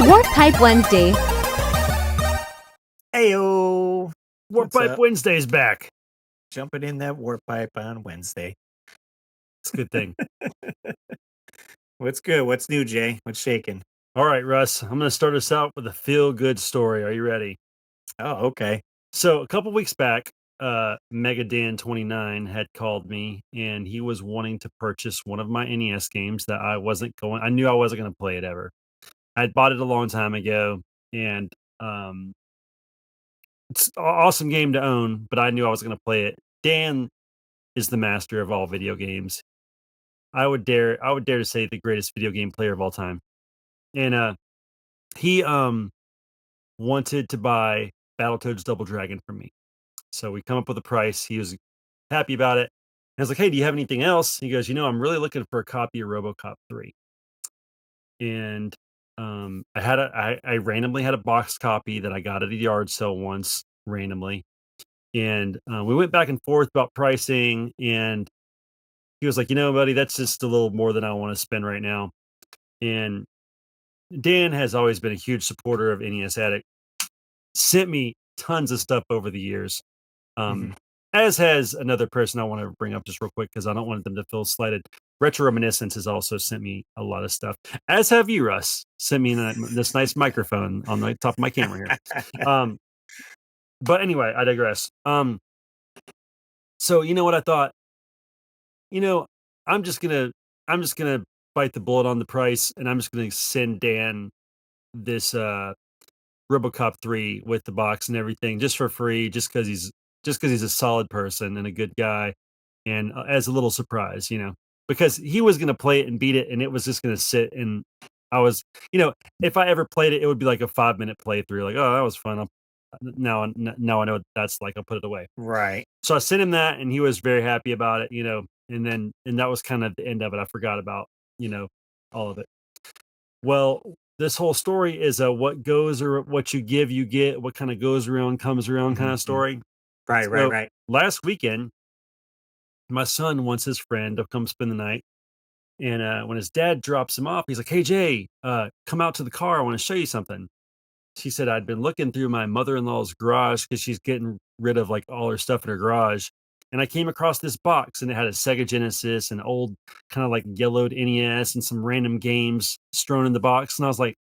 Warp Pipe Wednesday. Heyo! Warp What's Pipe up? Wednesday's back. Jumping in that warp pipe on Wednesday. It's a good thing. What's good? What's new, Jay? What's shaking? All right, Russ, I'm going to start us out with a feel-good story. Are you ready? Oh, okay. So a couple weeks back, Mega Dan 29 had called me, and he was wanting to purchase one of my NES games that I knew I wasn't going to play it ever. I'd bought it a long time ago, and it's an awesome game to own, but I knew I was going to play it. Dan is the master of all video games. I would dare to say the greatest video game player of all time. And he wanted to buy Battletoads Double Dragon from me. So we come up with a price. He was happy about it. I was like, "Hey, do you have anything else?" He goes, I'm really looking for a copy of RoboCop 3." And I randomly had a box copy that I got at a yard sale once randomly. And we went back and forth about pricing, and he was like, buddy, that's just a little more than I want to spend right now. And Dan has always been a huge supporter of NES Addict, sent me tons of stuff over the years. As has another person I want to bring up just real quick because I don't want them to feel slighted. Retro Reminiscence has also sent me a lot of stuff, as have you, Russ. Sent me this nice microphone on the top of my camera here. But anyway, I digress. So you know what I thought? I'm just gonna bite the bullet on the price, and I'm just gonna send Dan this RoboCop 3 with the box and everything just for free, just because he's a solid person and a good guy, and as a little surprise, because he was gonna play it and beat it, and it was just gonna sit. And I was, if I ever played it, it would be like a 5-minute playthrough. Like, oh, that was fun. Now I know what that's like. I'll put it away. Right. So I sent him that, and he was very happy about it. And that was kind of the end of it. I forgot about all of it. Well, this whole story is a what you give, you get. What kind of goes around comes around kind of story. Right. Last weekend, my son wants his friend to come spend the night, and when his dad drops him off, he's like, "Hey Jay, come out to the car. I want to show you something." She said, "I'd been looking through my mother-in-law's garage because she's getting rid of like all her stuff in her garage. And I came across this box, and it had a Sega Genesis, an old kind of like yellowed NES, and some random games strewn in the box." And I was like,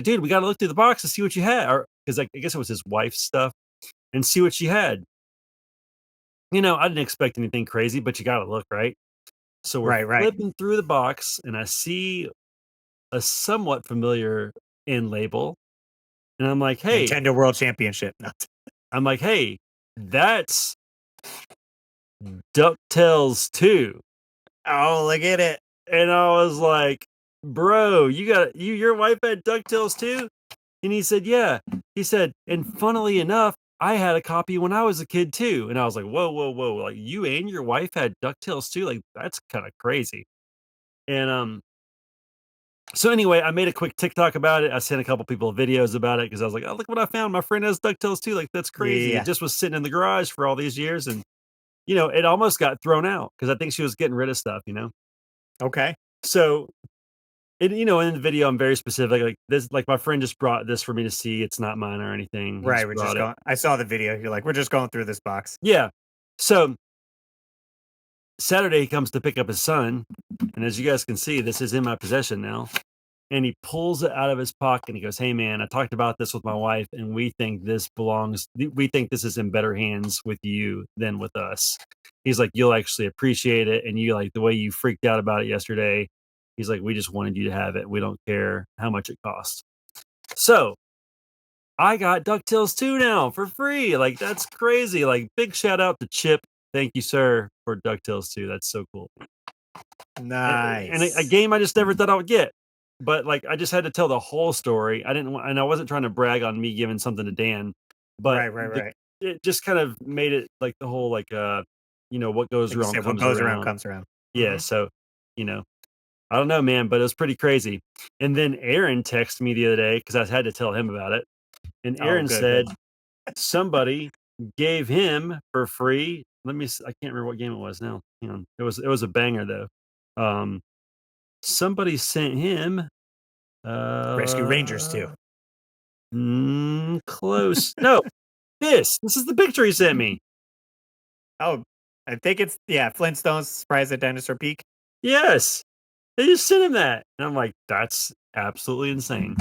"Dude, we got to look through the box to see what you had," or because I guess it was his wife's stuff, and see what she had. I didn't expect anything crazy, but you got to look, right? So we're Right. flipping through the box, and I see a somewhat familiar end label, and I'm like, "Hey." Nintendo World Championship. I'm like, "Hey, that's Ducktales 2." Oh, look at it. And I was like, "Bro, your wife had DuckTales too?" And he said, "Yeah." He said, "And funnily enough, I had a copy when I was a kid too." And I was like, "Whoa, whoa, whoa. Like you and your wife had DuckTales too? Like that's kind of crazy." And so anyway, I made a quick TikTok about it. I sent a couple people videos about it because I was like, "Oh, look what I found. My friend has DuckTales too. Like that's crazy." Yeah. It just was sitting in the garage for all these years, and it almost got thrown out because I think she was getting rid of stuff. Okay. So, in the video, I'm very specific. Like this, like my friend just brought this for me to see. It's not mine or anything. He Right. We're just brought it. going. I saw the video. You're like, we're just going through this box. Yeah. So Saturday he comes to pick up his son, and as you guys can see, this is in my possession now. And he pulls it out of his pocket and he goes, "Hey man, I talked about this with my wife, and we think this is in better hands with you than with us." He's like, "You'll actually appreciate it, and you like the way you freaked out about it yesterday." He's like, "We just wanted you to have it. We don't care how much it costs." So I got DuckTales 2 now for free. Like that's crazy. Like big shout out to Chip. Thank you, sir, for DuckTales 2. That's so cool. Nice. And a game I just never thought I would get. But like I just had to tell the whole story. And I wasn't trying to brag on me giving something to Dan, but Right. it just kind of made it like the whole like what goes Like you around said, what comes goes around. comes around. Yeah, so you know, I don't know, man, but it was pretty crazy. And then Aaron texted me the other day because I had to tell him about it. And Aaron said somebody gave him for free. I can't remember what game it was now. Hang on. It was a banger though. Somebody sent him Rescue Rangers 2. Close. No, this is the picture he sent me. Oh, I think it's yeah, Flintstones Surprise at Dinosaur Peak. Yes, they just sent him that, and I'm like, that's absolutely insane.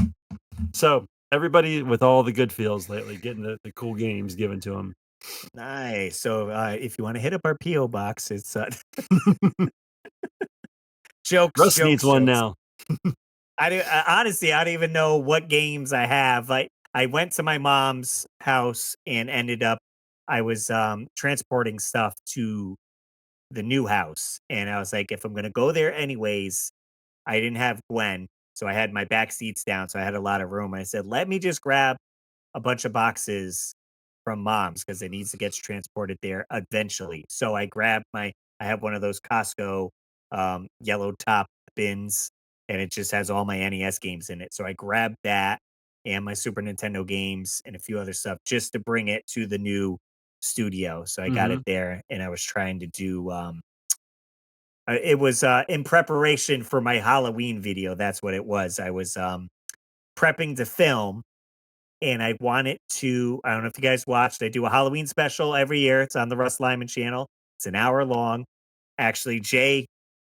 So everybody with all the good feels lately, getting the cool games given to them. Nice. So, if you wanna hit up our PO box, it's, jokes, Russ needs jokes, one jokes. now. Honestly, I don't even know what games I have. Like, I went to my mom's house and ended up I was, transporting stuff to the new house, and I was like, "If I'm gonna go there anyways." I didn't have Gwen, so I had my back seats down, so I had a lot of room. I said, "Let me just grab a bunch of boxes from mom's because it needs to get transported there eventually." So I grabbed I have one of those Costco yellow top bins, and it just has all my NES games in it. So I grabbed that and my Super Nintendo games and a few other stuff just to bring it to the new studio. So I got it Mhm. there, and I was trying to do. It was in preparation for my Halloween video. That's what it was. I was prepping to film and I want it to I don't know if you guys watched, I do a Halloween special every year. It's on the Russ Lyman channel. It's an hour long. Actually, Jay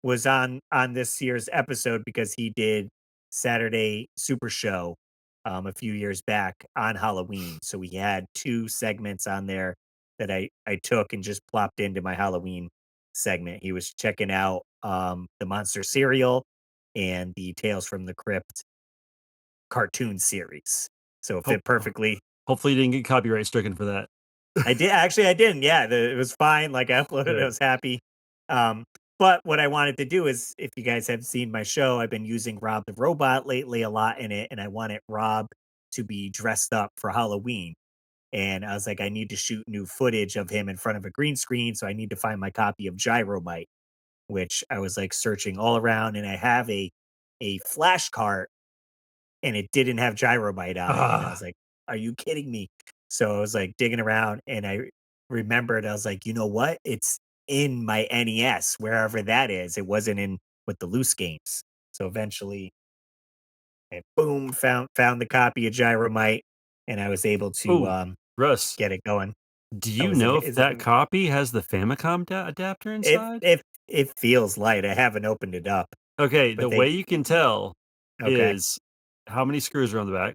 was on this year's episode because he did Saturday Super Show a few years back on Halloween. So we had two segments on there that I took and just plopped into my Halloween segment. He was checking out the Monster cereal and the Tales from the Crypt cartoon series. So it Hope fit perfectly. hopefully you didn't get copyright stricken for that. I did actually I didn't. Yeah, it was fine. Like I uploaded, I Good. was happy. Um, but what I wanted to do is, if you guys have seen my show, I've been using Rob the Robot lately a lot in it, and I wanted Rob to be dressed up for Halloween. And I was like, I need to shoot new footage of him in front of a green screen, so I need to find my copy of Gyromite, which I was like searching all around, and I have a flash cart and it didn't have Gyrobite on it, and I was Ah. like, "Are you kidding me?" So I was, like, digging around, and I remembered, I was like, "You know what? It's in my NES, wherever that is." It wasn't in with the loose games. So eventually, I boom, found the copy of Gyromite, and I was able to, Oh, Russ, get it going. do That you was know ama if is that copy has the Famicom adapter it inside? it it feels light. I haven't opened it up, Okay, the but way they you can tell okay, is how many screws are on the back.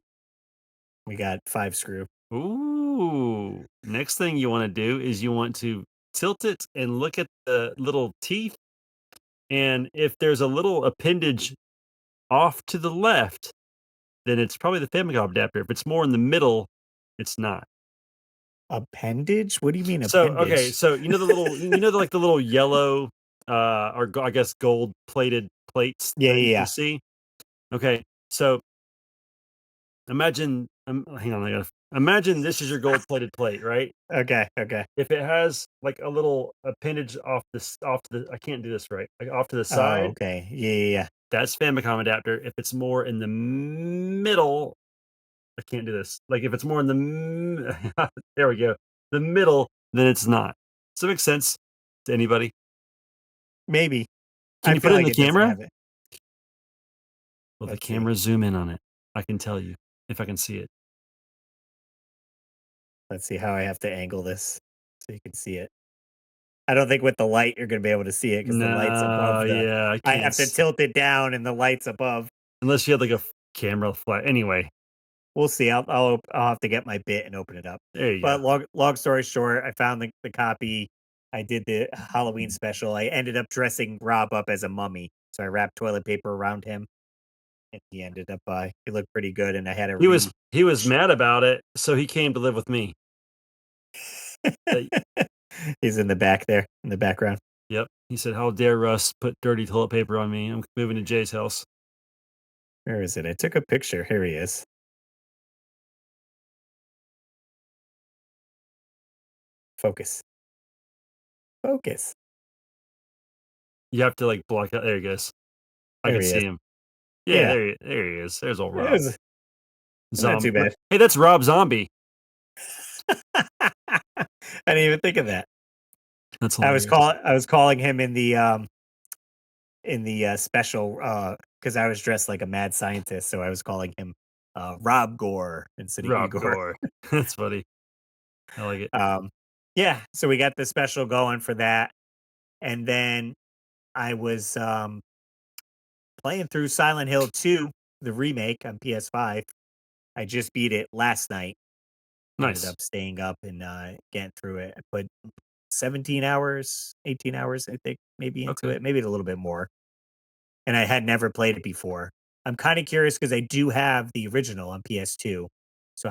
we got 5 screw. Ooh. Next thing you wanna do is you want to tilt it and look at the little teeth, and if there's a little appendage off to the left, then it's probably the Famicom adapter. If it's more in the middle, it's not. Appendage? What do you mean So, okay, appendage? so you know the little like, the little yellow, or I guess gold plated plates Yeah, that you yeah, can yeah. see? Okay, so imagine hang on, I gotta imagine this is your gold plated plate, right? Okay, okay. If it has, like, a little appendage off to the I can't do this right, like, off to the Oh, side, okay. Yeah, yeah, yeah. that's Famicom adapter. If it's more in the middle I can't do this. Like, if it's more in the there we go. The middle, then it's not. Does that make sense to anybody? Maybe. Can I you put feel it in like the it doesn't camera? have it. Will the Let's see. camera zoom in on it? I can tell you if I can see it. Let's see how I have to angle this so you can see it. I don't think with the light you're gonna be able to see it because the light's No, above the yeah, I I can't have to tilt it down and the light's above. unless you had, like, a camera flat anyway, We'll see. I'll have to get my bit and open it up. there you go. But long story short, I found the copy. I did the Halloween special. I ended up dressing Rob up as a mummy. So I wrapped toilet paper around him and he ended up he looked pretty good and I had a He was mad about it, so he came to live with me. Uh, He's in the back there, in the background. yep. He said, "How dare Russ put dirty toilet paper on me? I'm moving to Jay's house." Where is it? I took a picture. Here he is. Focus. Focus. You have to, like, block out there he goes. I There could he see is. him. Yeah, Yeah. there he is. There's old It Rob. was not Zombie. too bad. Hey, that's Rob Zombie. I didn't even think of that. That's hilarious. I was calling him in the in the special because I was dressed like a mad scientist, so I was calling him Rob Gore instead of Rob Igor. Gore. That's funny. I like it. Um, yeah, so we got the special going for that, and then I was playing through Silent Hill 2, the remake on PS5. I just beat it last night. Ended Nice. up staying up and getting through it. I put 17 hours, 18 hours, I think, maybe into Okay. it, maybe a little bit more. And I had never played it before. I'm kind of curious because I do have the original on PS2. So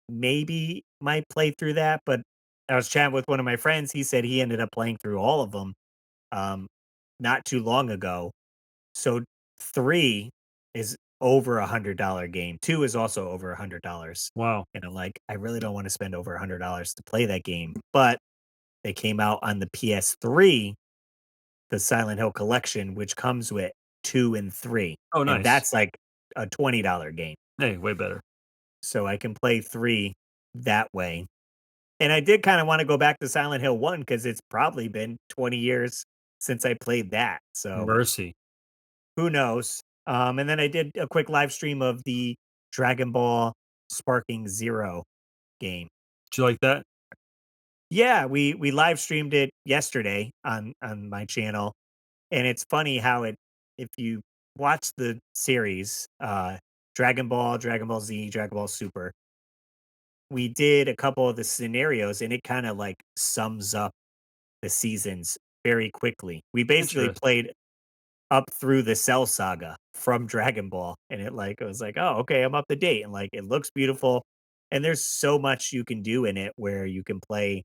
maybe might play through that. But I was chatting with one of my friends. He said he ended up playing through all of them um, not too long ago. So 3 is over $100 game. 2 is also over $100. Wow. And I'm like, I really don't want to spend over $100 to play that game. But they came out on the PS3, the Silent Hill collection, which comes with 2 and 3. Oh, And nice. that's like a $20 game. Hey, way better. So I can play 3 that way. And I did kind of want to go back to Silent Hill 1 because it's probably been 20 years since I played that. So Mercy. who knows? And then I did a quick live stream of the Dragon Ball Sparking Zero game. Did you like that? Yeah, we live streamed it yesterday on my channel, and it's funny how it if you watch the series, Dragon Ball, Dragon Ball Z, Dragon Ball Super, we did a couple of the scenarios, and it kind of like sums up the seasons very quickly. We basically Interesting. played up through the Cell Saga from Dragon Ball, and it was like, "Oh, okay, I'm up to date," and, like, it looks beautiful, and there's so much you can do in it where you can play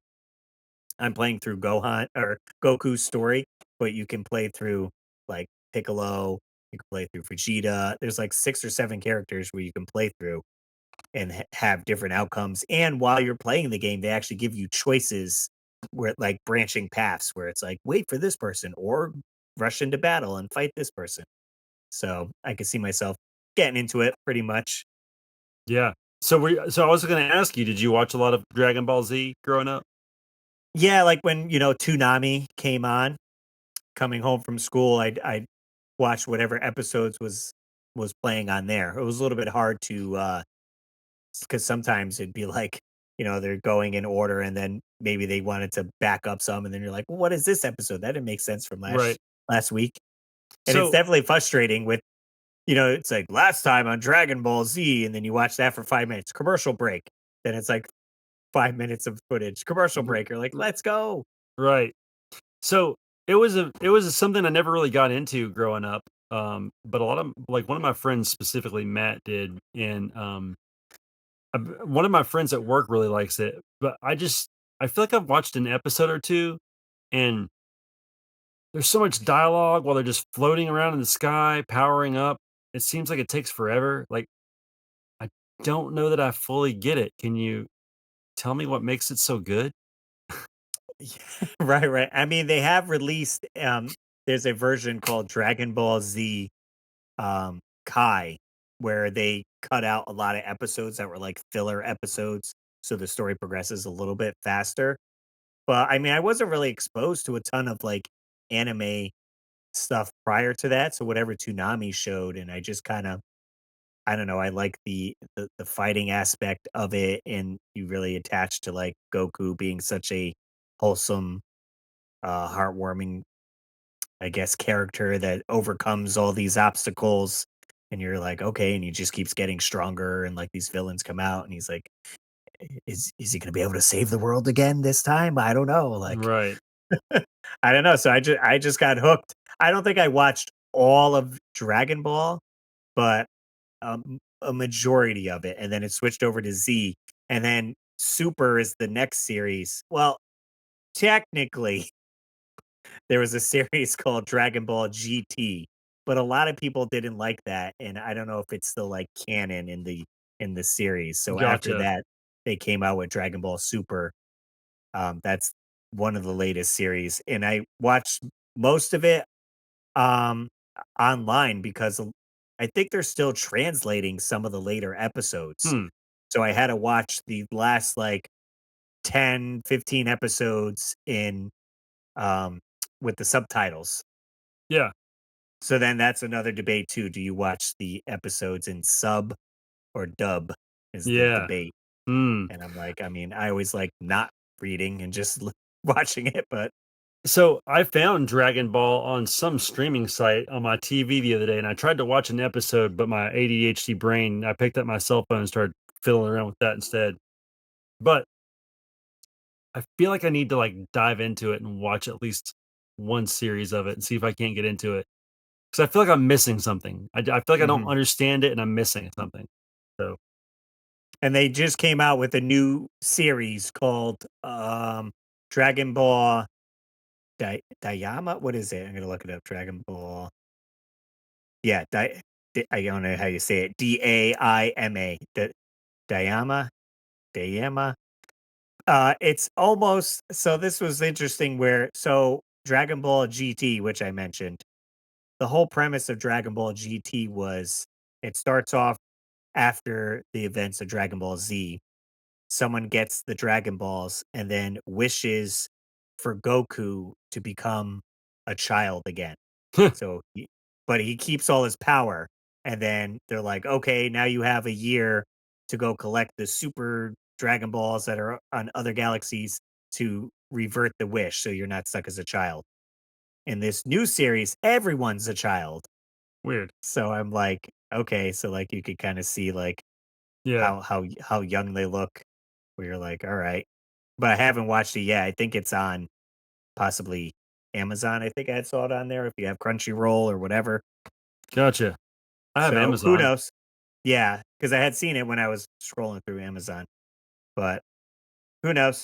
I'm playing through Gohan or Goku's story, but you can play through, like, Piccolo, you can play through Vegeta, there's, like, 6 or 7 characters where you can play through and have different outcomes, and while you're playing the game, they actually give you choices where like, branching paths where it's like, "Wait for this person," or "Rush into battle and fight this person." So, I could see myself getting into it pretty much. Yeah. So I was gonna ask you, did you watch a lot of Dragon Ball Z growing up? Yeah, like when, Toonami came on, coming home from school, I'd watch whatever episodes was playing on there. It was a little bit hard to, because sometimes it'd be like, they're going in order and then maybe they wanted to back up some, and then you're like, "Well, what is this episode? That didn't make sense from Right. last week." And it's So definitely frustrating with it's like, "Last time on Dragon Ball Z," and then you watch that for 5 minutes, commercial break. Then it's like 5 minutes of footage, commercial r break. You're like, r "Let's go." right. So it was something I never really got into growing up, but a lot of like, one of my friends, specifically Matt, did, and, one of my friends at work really likes it, but I feel like I've watched an episode or 2, and there's so much dialogue while they're just floating around in the sky, powering up. It seems like it takes forever. Like, I don't know that I fully get it. Can you tell me what makes it so good? Right, right. I mean, they have released, there's a version called Dragon Ball Z Kai, where they cut out a lot of episodes that were like filler episodes, so the story progresses a little bit faster. But I mean, I wasn't really exposed to a ton of like anime stuff prior to that, so whatever Toonami showed, and I just kind of I don't know, I like the fighting aspect of it, and you really attach to like Goku being such a wholesome, heartwarming I guess, character that overcomes all these obstacles, and you're like, "Okay," and he just keeps getting stronger, and, like, these villains come out, and he's like, Is he gonna be able to save the world again this time? I don't know." Like, Right. I don't know, so I just got hooked. I don't think I watched all of Dragon Ball, but, a majority of it, and then it switched over to Z, and then Super is the next series. Well, technically there was a series called Dragon Ball GT, but a lot of people didn't like that, and I don't know if it's still like canon in the series. So after Gotcha. that, they came out with Dragon Ball Super. That's one of the latest series, and I watched most of it um online because I think they're still translating some of the later episodes. Hmm. So I had to watch the last like 10, 15 episodes in um with the subtitles. Yeah. So then that's another debate too. Do you watch the episodes in sub or dub is the Yeah. debate. Mm. And I'm like, I mean, I always like not reading and just watching it, but So I found Dragon Ball on some streaming site on my TV the other day, and I tried to watch an episode, but my ADHD brain, I picked up my cell phone and started fiddling around with that instead. But I feel like I need to like dive into it and watch at least one series of it and see if I can't get into it because I feel like I'm missing something. I feel like I don't mhm. understand it and I'm missing something. So And they just came out with a new series called Dragon Ball Dayama. What is it? I'm gonna look it up. Dragon Ball. Yeah, I don't know how you say it. Daima. Dayama. Dayama. It's almost so. This was interesting. Where so Dragon Ball GT, which I mentioned, the whole premise of Dragon Ball GT was it starts off after the events of Dragon Ball Z. Someone gets the Dragon Balls and then wishes for Goku to become a child again. So, but he keeps all his power. And then they're like, okay, now you have a year to go collect the super Dragon Balls that are on other galaxies to revert the wish so you're not stuck as a child. In this new series, everyone's a child. weird. So I'm like, okay, so like you could kind of see like Yeah. how young they look, where you're like, all right. But I haven't watched it yet. I think it's on possibly Amazon. I think I saw it on there if you have Crunchyroll or whatever. Gotcha. I have So who Amazon. knows? Yeah, because I had seen it when I was scrolling through Amazon. But who knows?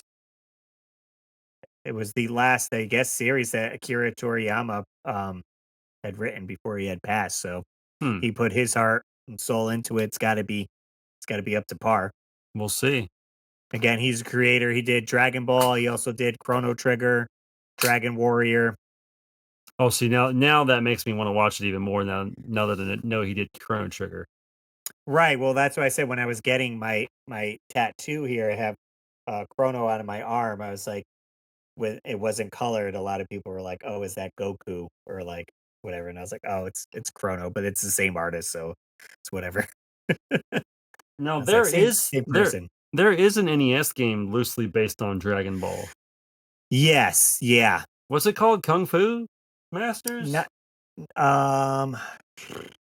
It was the last, I guess, series that Akira Toriyama had written before he had passed. So Hmm. he put his heart and soul into it. It's gotta be up to par. We'll see. Again, he's a creator. He did Dragon Ball. He also did Chrono Trigger, Dragon Warrior. Oh, see now that makes me want to watch it even more now that I know he did Chrono Trigger. Right. Well, that's why I said when I was getting my tattoo here, I have Chrono on my arm. I was like, when it wasn't colored, a lot of people were like, "Oh, is that Goku?" or like whatever. And I was like, "Oh, it's Chrono, but it's the same artist, so it's whatever." I Now was like, same there person. there is an NES game loosely based on Dragon Ball. Yes. Yeah. What's it called? Kung Fu Masters? Not. Um.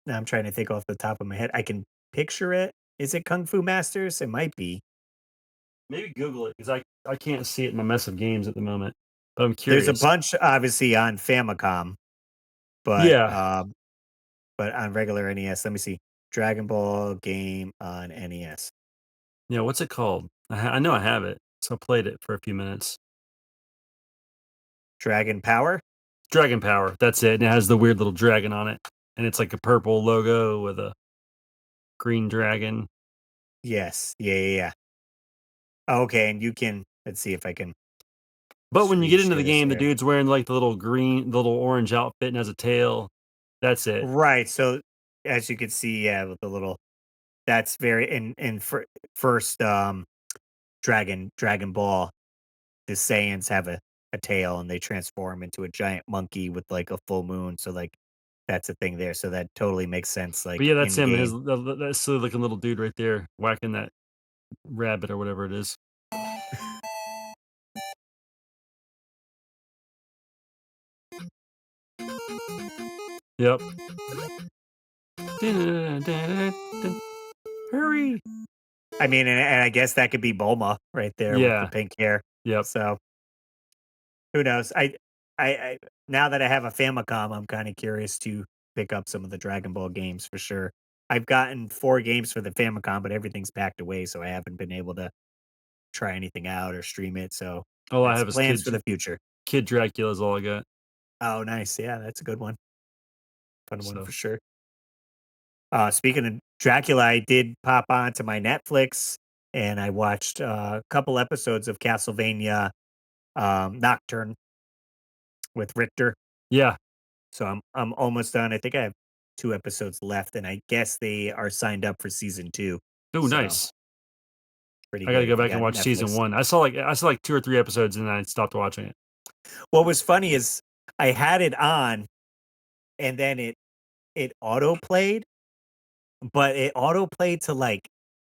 Now I'm trying to think off the top of my head. I can picture it. Is it Kung Fu Masters? It might be. Maybe Google it because I can't see it in my mess of games at the moment, but I'm There's a curious. bunch obviously on Famicom, but Yeah, on regular NES, let me see. Dragon Ball game on NES. yeah. What's it called? I know I have it, so I played it for a few minutes. Dragon Power? Dragon Power. That's it. And it has the weird little dragon on it, and it's like a purple logo with a green dragon. Yes. Yeah, yeah, yeah. Okay, and you can let's see if I can But when you screen get into share the this game, the here. dude's wearing like the little orange outfit and has a tail. That's it. Right. So as you can see, yeah, with the little that's very in first Dragon Ball, the Saiyans have a tail and they transform into a giant monkey with like a full moon. So like that's a thing there. So that totally makes sense, But like yeah, that's in him. His game. that silly looking little dude right there whacking that rabbit or whatever it is. Yep. Hurry. I mean, and I guess that could be Bulma right there with the Yeah. pink hair. Yep. So who knows? I now that I have a Famicom, I'm kind of curious to pick up some of the Dragon Ball games for sure. I've gotten 4 games for the Famicom, but everything's packed away, so I haven't been able to try anything out or stream it. So All I that's have is plans for the future. Kid Dracula is all I got. Oh, nice. Yeah, that's a good one. Fun one So for sure. Speaking of Dracula, I did pop onto my Netflix and I watched a couple episodes of Castlevania Nocturne with Richter. yeah. So I'm almost done. I think I have 2 episodes left, and I guess they are signed up for season 2. Oh, So, nice. pretty I gotta good go if you back and got watch season Netflix. one. I saw like 2 or 3 episodes and then I stopped watching it. What was funny is I had it on, and then it auto played, but it auto played to like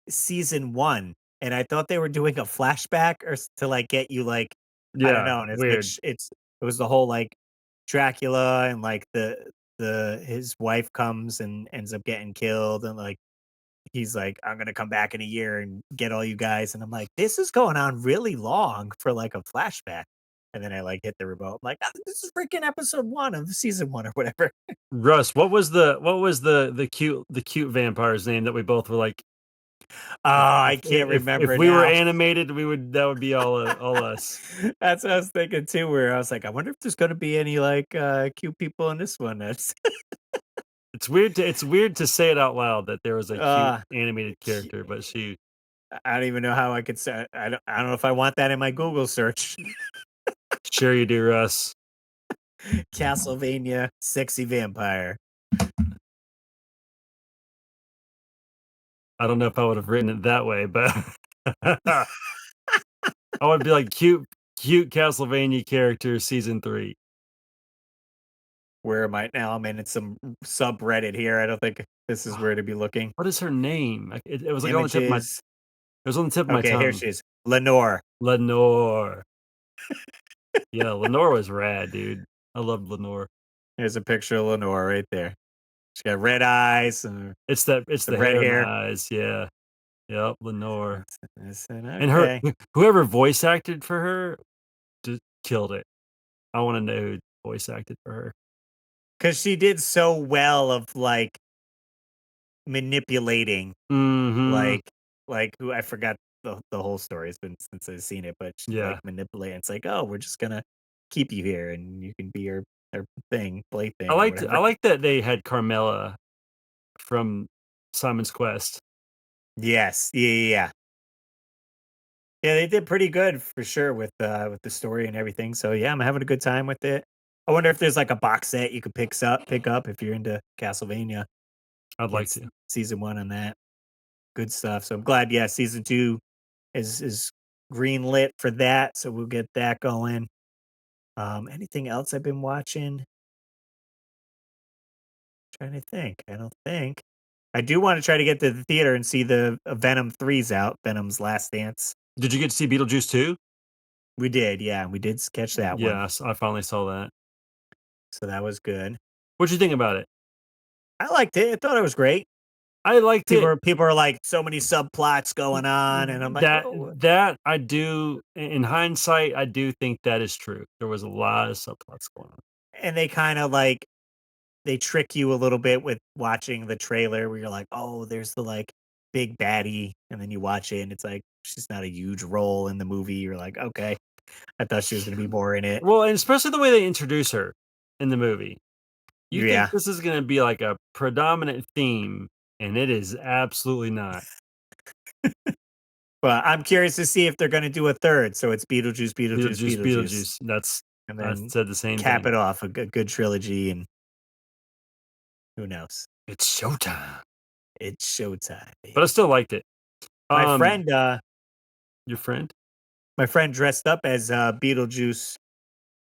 season 1, and I thought they were doing a flashback to like get you like I don't Yeah, know, and it's like weird. it was the whole like Dracula and like the his wife comes and ends up getting killed, and like he's like, I'm gonna come back in a year and get all you guys. And I'm like, this is going on really long for like a flashback. And then I like hit the remote. I'm like, "Ah, this is freaking episode 1 of season 1 or whatever." Russ, what was the cute vampire's name that we both were like, Oh, I can't if remember we were now. animated, we would that would be all us. That's what I was thinking too, where I was like, I wonder if there's gonna be any like cute people in this one. That's It's weird to say it out loud that there was a cute uh animated character, but she I don't even know how I could say I don't know if I want that in my Google search. sure you do, Russ. Castlevania sexy vampire. I don't know if I would have written it that way, but I would be like cute Castlevania character season 3. Where am I now? I'm in some subreddit here. I don't think this is where to be looking. What is her name? It was like on the tip of my it Images. was on the tip of my Okay, here tongue. she is. Lenore. Lenore. Yeah, Lenore was rad, dude. I loved Lenore. There's a picture of Lenore right there. She got red eyes and It's the the red hair and the hair. eyes, yeah. Yep, Lenore. I said, And her okay. whoever voice acted for her just killed it. I wanna know who voice acted for her. Because she did so well of like manipulating, Mhm. like, who I forgot the whole story. It's been since I've seen it, but she like Yeah. manipulating. It's like, oh, we're just gonna keep you here and you can be her thing, plaything or I whatever. liked that they had Carmela from Simon's Quest. Yes. Yeah, yeah, yeah. Yeah, they did pretty good for sure with the story and everything. So yeah, I'm having a good time with it. I wonder if there's like a box set you could pick up if you're into Castlevania. I'd like Get to. season 1 on that. Good stuff. So I'm glad, yeah, season 2 is green lit for that. So we'll get that going. Anything else I've been watching? Trying to think. I don't think. I do want to try to get to the theater and see the Venom 3's out, Venom's Last Dance. Did you get to see Beetlejuice 2? We did, yeah, we did catch that one. Yes, I finally saw that. So that was good. What'd you think about it? I liked it. I thought it was great. I liked it. People are like, so many subplots going on, and I'm like, "Oh," That I do in hindsight, I do think that is true. There was a lot of subplots going on. and they kinda, like they trick you a little bit with watching the trailer where you're like, "Oh, there's the, like, big baddie," and then you watch it, and it's like, she's not a huge role in the movie. You're like, "Okay, I thought she was gonna be more in it." Well, and especially the way they introduce her in the movie. You think Yeah, this is gonna be like a predominant theme, and it is absolutely not. but I'm curious to see if they're gonna do a 3rd, so it's Beetlejuice, Beetlejuice, Beetlejuice, Beetlejuice, Beetlejuice. That's and I then said the same cap thing. it off, a good trilogy, and who knows? It's showtime. It's showtime, But I baby. still liked it. My Um, friend, your friend? dressed up as, Beetlejuice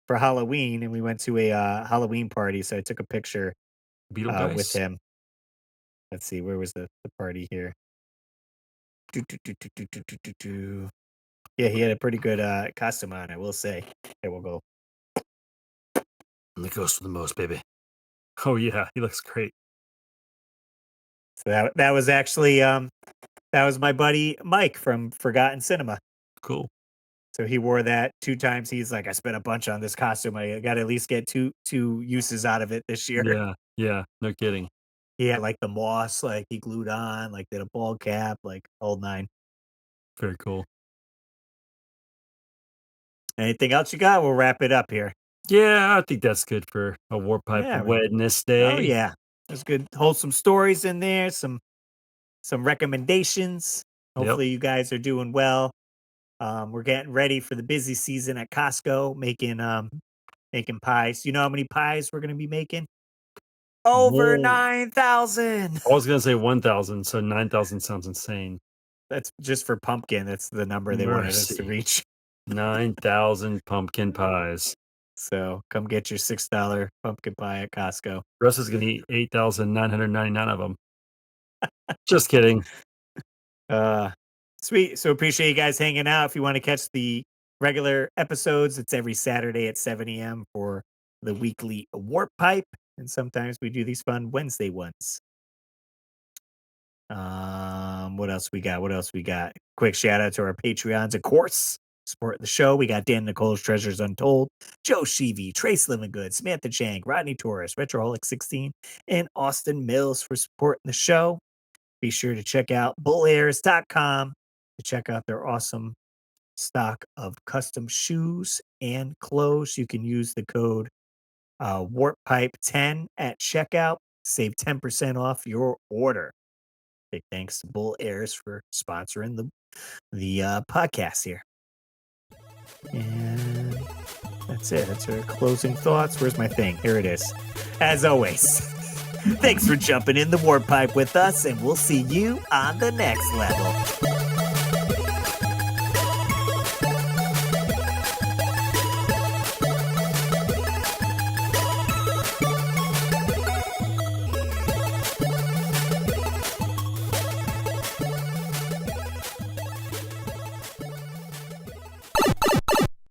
for Halloween, and we went to a, Halloween party, so I took a picture, Beetle with Dice? him. Let's see, where was the party here? Do, do, do, do, do, do, do, do, do. Yeah, he had a pretty good, costume on, I will say. Here, we'll go. And it goes for the most, baby. Oh, yeah, he looks great. So that was actually, that was my buddy Mike from Forgotten Cinema. Cool. So he wore that 2 times. He's like, "I spent a bunch on this costume. I gotta at least get two uses out of it this year." Yeah, yeah, no kidding. He had, like, the moss, like, he glued on, like, did a ball cap, like, whole 9. Very cool. Anything else you got? We'll wrap it up here. Yeah, I think that's good for a Warpipe Yeah, oh, Wednesday. yeah. There's good wholesome stories in there, some recommendations. Yep. Hopefully, you guys are doing well. We're getting ready for the busy season at Costco, making pies. You know how many pies we're gonna be making? Over Whoa. 9,000. I was gonna say 1,000, so 9,000 sounds insane. That's just for pumpkin. That's the number they wanted us to Mercy. reach. 9,000 pumpkin pies. So come get your $6 pumpkin pie at Costco. Russ is gonna eat 8,999 of them. Just kidding. Uh, Sweet. So appreciate you guys hanging out. If you want to catch the regular episodes, it's every Saturday at 7 a.m. for the weekly Warp Pipe. And sometimes we do these fun Wednesday ones. What else we got? What else we got? Quick shout out to our Patreons, of course. Support the show. We got Dan Nicole's Treasures Untold, Joe Sheevy, Trace Living Good, Samantha Chang, Rodney Torres, Retroholic 16, and Austin Mills for supporting the show. Be sure to check out bullairs.com to check out their awesome stock of custom shoes and clothes. You can use the code WarpPipe10 at checkout. Save 10% off your order. Big thanks to Bull Airs for sponsoring the podcast here. And that's it. That's our closing thoughts. Where's my thing? Here it is. As always, thanks for jumping in the Warp Pipe with us, and we'll see you on the next level.